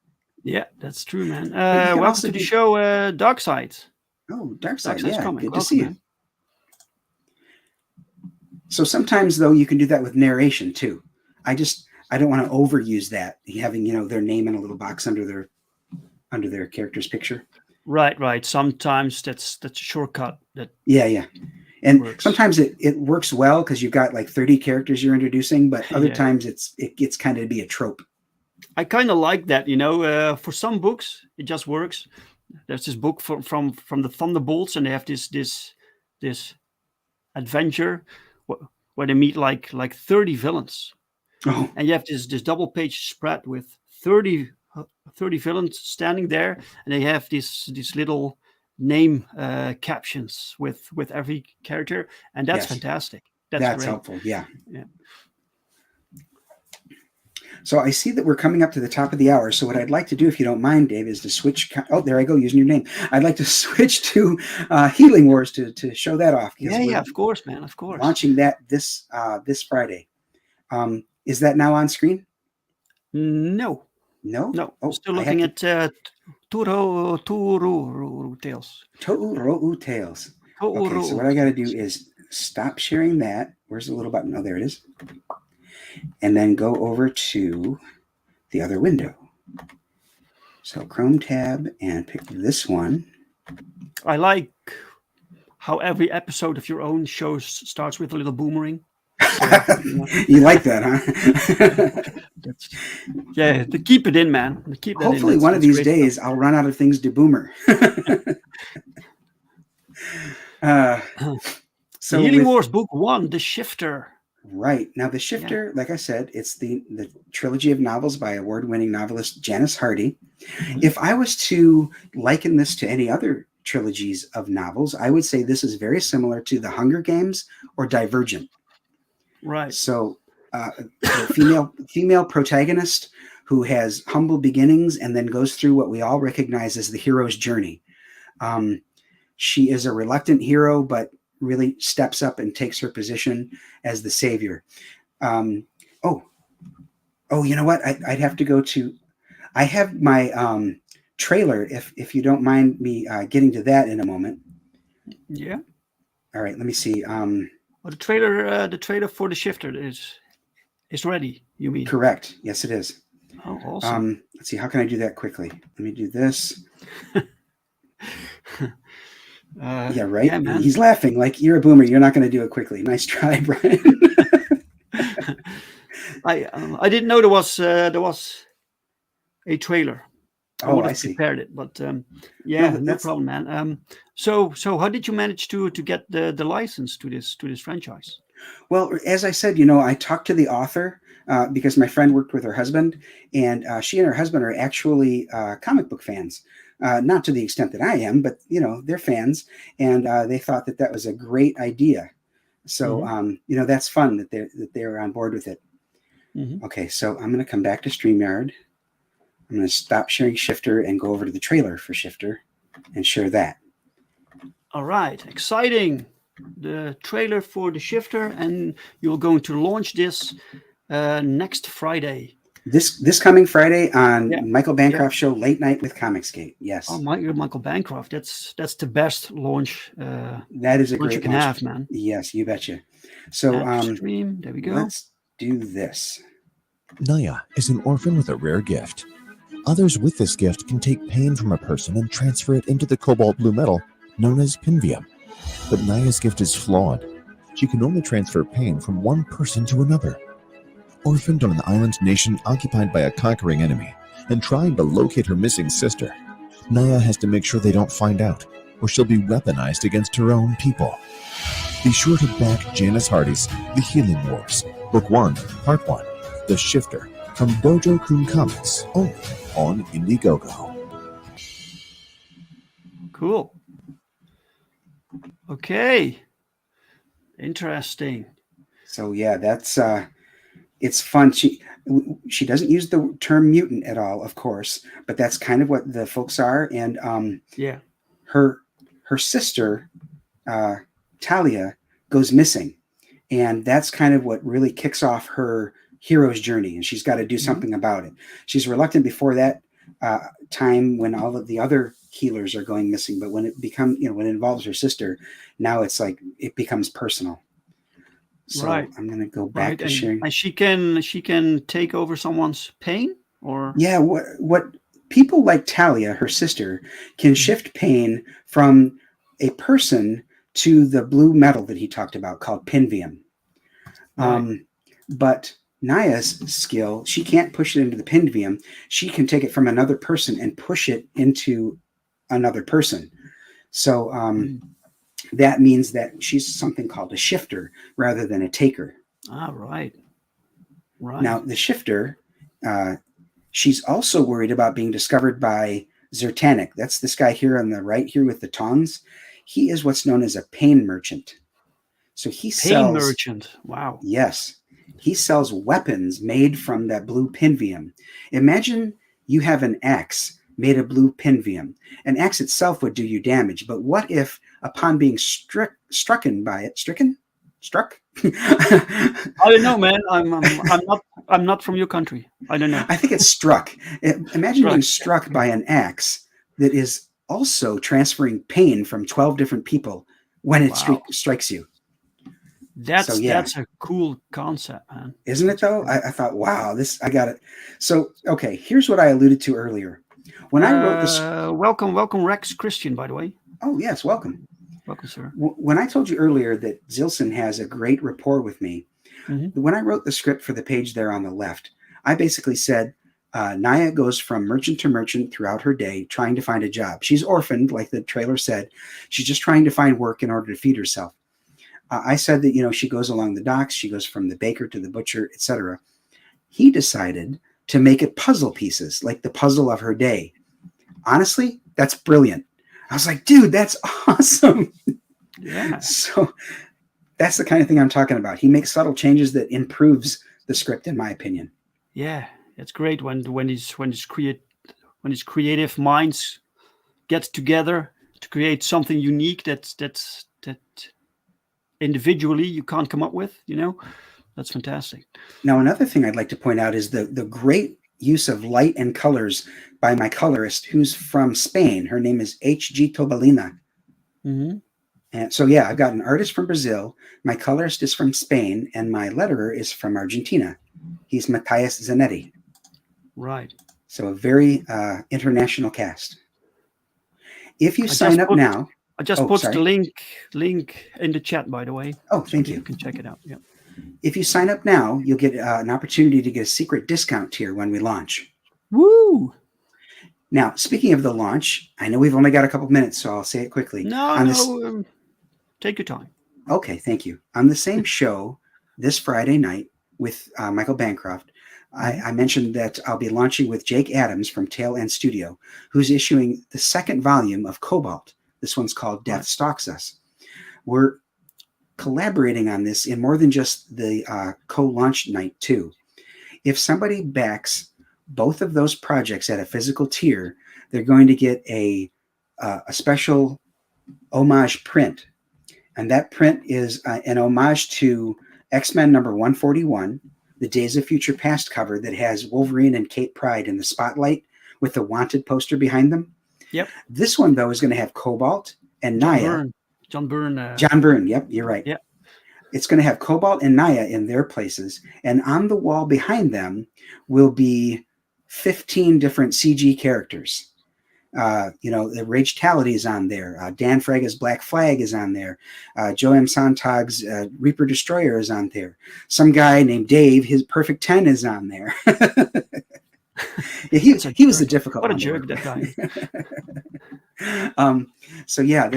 Yeah, that's true, man. Welcome to the show, Dark Side. Oh, Dark Side, yeah. Good to see you. So sometimes, though, you can do that with narration, too. I don't want to overuse that, having, their name in a little box under their character's picture. Right. Sometimes that's a shortcut. Yeah. And works. Sometimes it works well because you've got like 30 characters you're introducing, but other times it gets kind of to be a trope. I kind of like that, for some books, it just works. There's this book from the Thunderbolts, and they have this adventure where they meet like 30 villains. Oh. And you have this double page spread with 30 villains standing there, and they have these little name captions with every character, and that's fantastic. That's great. Helpful. Yeah. So I see that we're coming up to the top of the hour. So what I'd like to do, if you don't mind, Dave, is to switch. Oh, there I go, using your name. I'd like to switch to Healing Wars to show that off. Yeah, of course, man. Of course. Launching that this Friday. Is that now on screen? No. Oh, still looking at Toro Tales. Toro Tales. Okay, so what I got to do is stop sharing that. Where's the little button? Oh, there it is. And then go over to the other window. So Chrome tab and pick this one. I like how every episode of your own show starts with a little boomerang. You like that, huh? To keep it in, man. Hopefully one of these days I'll run out of things to boomer. So Healing Wars Book 1, The Shifter. Right. Now, The Shifter, like I said, it's the trilogy of novels by award-winning novelist Janice Hardy. Mm-hmm. If I was to liken this to any other trilogies of novels, I would say this is very similar to The Hunger Games or Divergent. Right. So the female protagonist who has humble beginnings and then goes through what we all recognize as the hero's journey. She is a reluctant hero, but really steps up and takes her position as the savior. You know what? I'd have to go to. I have my trailer. If you don't mind me getting to that in a moment. Yeah. All right. Let me see. Well, the trailer for the Shifter is ready. You mean? Correct. Yes, it is. Oh, awesome. Let's see. How can I do that quickly? Let me do this. Yeah, right. Yeah, man. He's laughing like you're a boomer. You're not going to do it quickly. Nice try, Brian. I didn't know there was a trailer. I would have see. prepared it, but no problem, man. So how did you manage to get the license to this franchise? Well, as I said, I talked to the author because my friend worked with her husband, and she and her husband are actually comic book fans. Not to the extent that I am, but they're fans, and they thought that was a great idea. So that's fun that they're on board with it. Mm-hmm. Okay, so I'm going to come back to StreamYard. I'm going to stop sharing Shifter and go over to the trailer for Shifter and share that. All right, exciting. The trailer for the Shifter, and you're going to launch this next Friday. This coming Friday on Michael Bancroft's show, Late Night with Comicsgate. Yes. Oh, Michael Bancroft. That's the best launch. That is a great you can launch. Have, man. Yes, you betcha. So stream. There we go. Let's do this. Naya is an orphan with a rare gift. Others with this gift can take pain from a person and transfer it into the cobalt blue metal known as pinvium. But Naya's gift is flawed. She can only transfer pain from one person to another. Orphaned on an island nation occupied by a conquering enemy and trying to locate her missing sister, Naya has to make sure they don't find out, or she'll be weaponized against her own people. Be sure to back Janice Hardy's The Healing Wars, Book 1, Part 1, The Shifter, from Dojo Kun Comics, only on Indiegogo. Cool. Okay. Interesting. So yeah, that's it's fun. She doesn't use the term mutant at all, of course, but that's kind of what the folks are. And her sister Talia goes missing, and that's kind of what really kicks off her hero's journey, and she's got to do something about it. She's reluctant before that time when all of the other healers are going missing, but when it when it involves her sister, now it's like it becomes personal. So right. I'm going to go back to sharing. And she can take over someone's pain, or what people like Talia, her sister, can shift pain from a person to the blue metal that he talked about called pinvium. Right. But Naya's skill, she can't push it into the pinvium. She can take it from another person and push it into another person. So that means that she's something called a shifter rather than a taker. Ah, right. Right. Now, the shifter, she's also worried about being discovered by Zertanic. That's this guy here on the right here with the tongs. He is what's known as a pain merchant. So he sells... Pain merchant. Wow. Yes. He sells weapons made from that blue pinvium. Imagine you have an axe made of blue pinvium. An axe itself would do you damage, but what if upon being struck by it, struck? I don't know, man. I'm not from your country. I don't know. I think it's struck. Imagine being struck by an axe that is also transferring pain from 12 different people when it strikes you. That's a cool concept, man. Isn't it though? I thought, wow, I got it. So, okay, here's what I alluded to earlier. When I wrote this, welcome, Rex Christian, by the way. Oh yes, welcome. Welcome, sir. When I told you earlier that Zilson has a great rapport with me, when I wrote the script for the page there on the left, I basically said, Naya goes from merchant to merchant throughout her day, trying to find a job. She's orphaned, like the trailer said. She's just trying to find work in order to feed herself. I said that, she goes along the docks, she goes from the baker to the butcher, etc. He decided to make it puzzle pieces, like the puzzle of her day. Honestly, that's brilliant. I was like, dude, that's awesome. Yeah. So That's the kind of thing I'm talking about. He makes subtle changes that improves the script, in my opinion. Yeah, it's great when his creative minds get together to create something unique that individually you can't come up with. That's fantastic. Now, another thing I'd like to point out is the great use of light and colors by my colorist, who's from Spain. Her name is H.G. Tobalina. Mm-hmm. And so, yeah, I've got an artist from Brazil, my colorist is from Spain, and my letterer is from Argentina. He's Matthias Zanetti. Right. So a very international cast. If you sign up now... I just put the link in the chat, by the way. Oh, thank you. You can check it out. Yeah. If you sign up now, you'll get an opportunity to get a secret discount tier when we launch. Woo! Now, speaking of the launch, I know we've only got a couple minutes, so I'll say it quickly. Take your time. Okay, thank you. On the same show this Friday night with Michael Bancroft, I mentioned that I'll be launching with Jake Adams from Tail End Studio, who's issuing the second volume of Cobalt. This one's called Death Stalks Us. We're collaborating on this in more than just the co-launch night, too. If somebody backs both of those projects at a physical tier, they're going to get a special homage print. And that print is an homage to X-Men number 141, the Days of Future Past cover that has Wolverine and Kate Pryde in the spotlight with the Wanted poster behind them. Yep. This one, though, is going to have Cobalt and Naya. John Byrne. John Byrne. Yep, you're right. Yep. It's going to have Cobalt and Naya in their places. And on the wall behind them will be 15 different CG characters. The Ragetality is on there. Dan Fraga's Black Flag is on there. Joe M. Sontag's Reaper Destroyer is on there. Some guy named Dave, his Perfect 10 is on there. he was the difficult one. What a jerk, that guy. So yeah,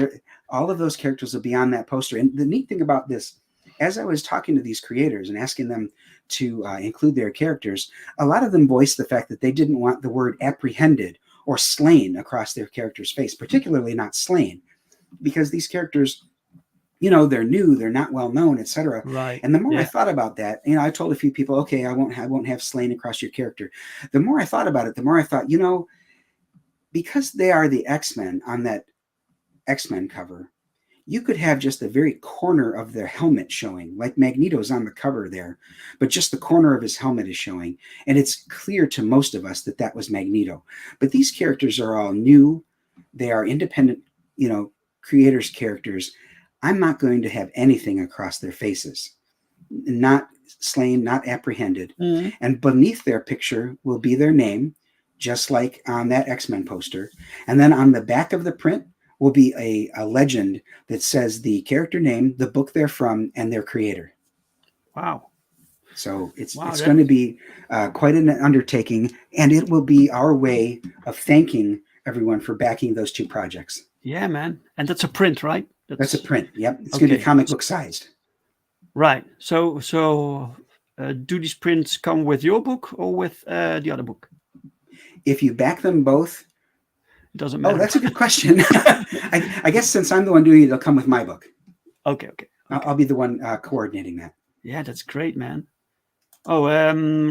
all of those characters will be on that poster. And the neat thing about this, as I was talking to these creators and asking them to include their characters, a lot of them voiced the fact that they didn't want the word apprehended or slain across their character's face, particularly not slain, because these characters, they're new, they're not well known, etc. Right. And the more I thought about that, I told a few people, okay, I won't have slain across your character. The more I thought about it, the more I thought, because they are the X-Men on that X-Men cover, you could have just the very corner of their helmet showing, like Magneto's on the cover there, but just the corner of his helmet is showing. And it's clear to most of us that was Magneto. But these characters are all new. They are independent, creators' characters. I'm not going to have anything across their faces. Not slain, not apprehended. Mm-hmm. And beneath their picture will be their name, just like on that X-Men poster. And then on the back of the print will be a legend that says the character name, the book they're from, and their creator. Wow. So it's going to be quite an undertaking, and it will be our way of thanking everyone for backing those two projects. Yeah, man. And that's a print, right? That's a print. Yep. It's going to be comic book sized. Right. So do these prints come with your book or with the other book? If you back them both, it doesn't matter. Oh, that's a good question. I guess since I'm the one doing it, they'll come with my book. Okay. I'll be the one coordinating that. Yeah, that's great, man. Oh,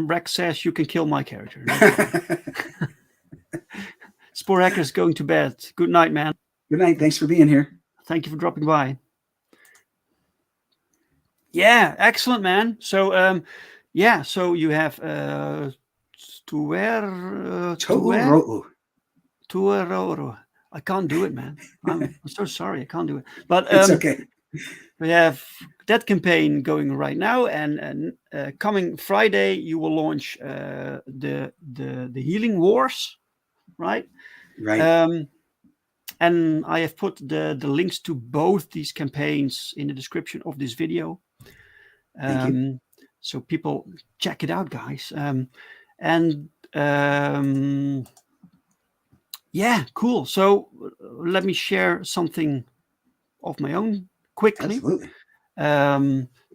Rex says you can kill my character. Spore Hacker's going to bed. Good night, man. Good night. Thanks for being here. Thank you for dropping by. Yeah, excellent, man. So, so you have Toro. I can't do it, man. I'm so sorry. I can't do it. But it's okay. We have that campaign going right now, and coming Friday you will launch the Healing Wars, right? Right. And I have put the links to both these campaigns in the description of this video. So people check it out, guys. Yeah, cool. So let me share something of my own quickly. Absolutely.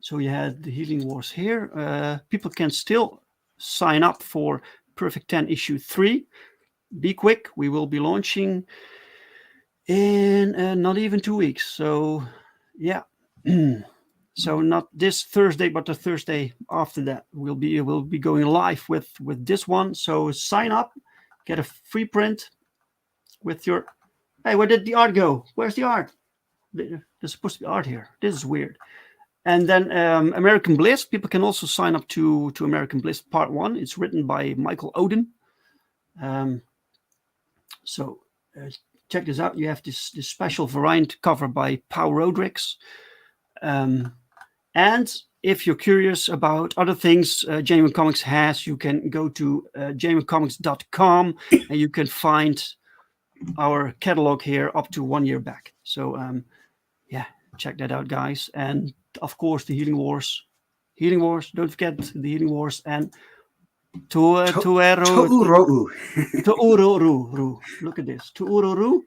So you had the Healing Wars here. People can still sign up for Perfect 10 issue 3. Be quick. We will be launching in not even 2 weeks. So yeah. So not this Thursday, but the Thursday after that, we'll be going live with this one. So sign up, get a free print with your. Hey, where did the art go? Where's the art? There's supposed to be art here. This is weird. And then American Bliss. People can also sign up to American Bliss Part 1. It's written by Michael Oden. So check this out. You have this special variant cover by Paul Rodrigues. And if you're curious about other things Genuine Comics has, you can go to genuinecomics.com and you can find our catalog here up to 1 year back. So yeah, check that out, guys. And of course, the Healing Wars. Don't forget the Healing Wars and Tu'uro'u. Tu'uro'u. Look at this. Tu'uro'u.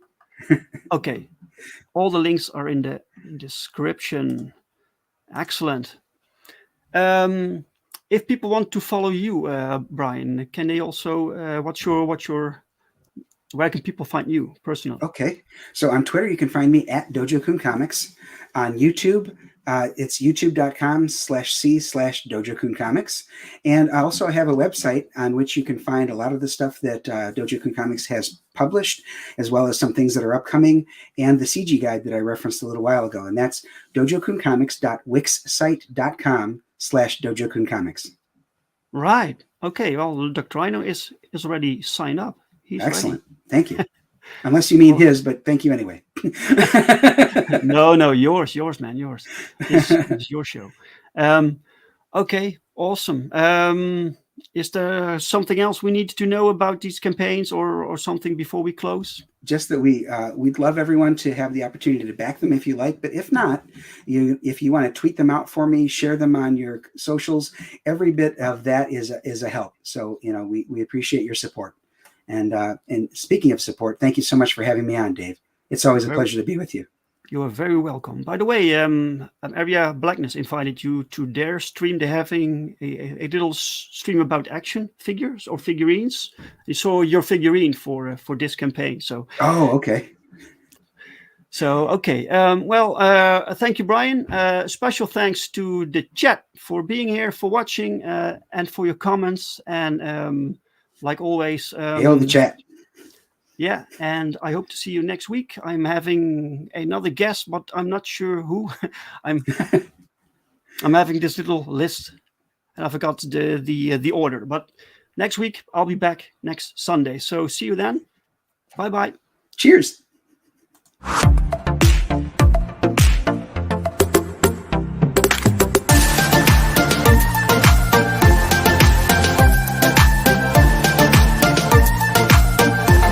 Okay. All the links are in the description. Excellent. If people want to follow you, Brian, can they also? Where can people find you personally? Okay, so on Twitter you can find me at Dojo Kun Comics. On YouTube, it's youtube.com/c/Dojo Kun Comics, and I also have a website on which you can find a lot of the stuff that Dojo Kun Comics has published, as well as some things that are upcoming, and the CG guide that I referenced a little while ago, and that's dojokuncomics.wixsite.com/Dojo Kun Comics. Right. Okay. Well, Dr. Rhino is already signed up. He's excellent. Ready. Thank you. Unless you mean his, but thank you anyway. No, yours, man, yours. It's your show. Okay, awesome. Is there something else we need to know about these campaigns or something before we close? Just that we'd love everyone to have the opportunity to back them if you like, but if not, if you want to tweet them out for me, share them on your socials, every bit of that is a help. So, we appreciate your support. And speaking of support, thank you so much for having me on, Dave. It's always a pleasure to be with you. You are very welcome. By the way, Area Blackness invited you to their stream. They're having a little stream about action figures or figurines. They saw your figurine for this campaign. So. Oh, okay. So, okay. Thank you, Brian. Special thanks to the chat for being here, for watching, and for your comments. And like always, hail the chat. Yeah, and I hope to see you next week. I'm having another guest, but I'm not sure who. I'm having this little list, and I forgot the order. But next week I'll be back next Sunday. So see you then. Bye bye. Cheers.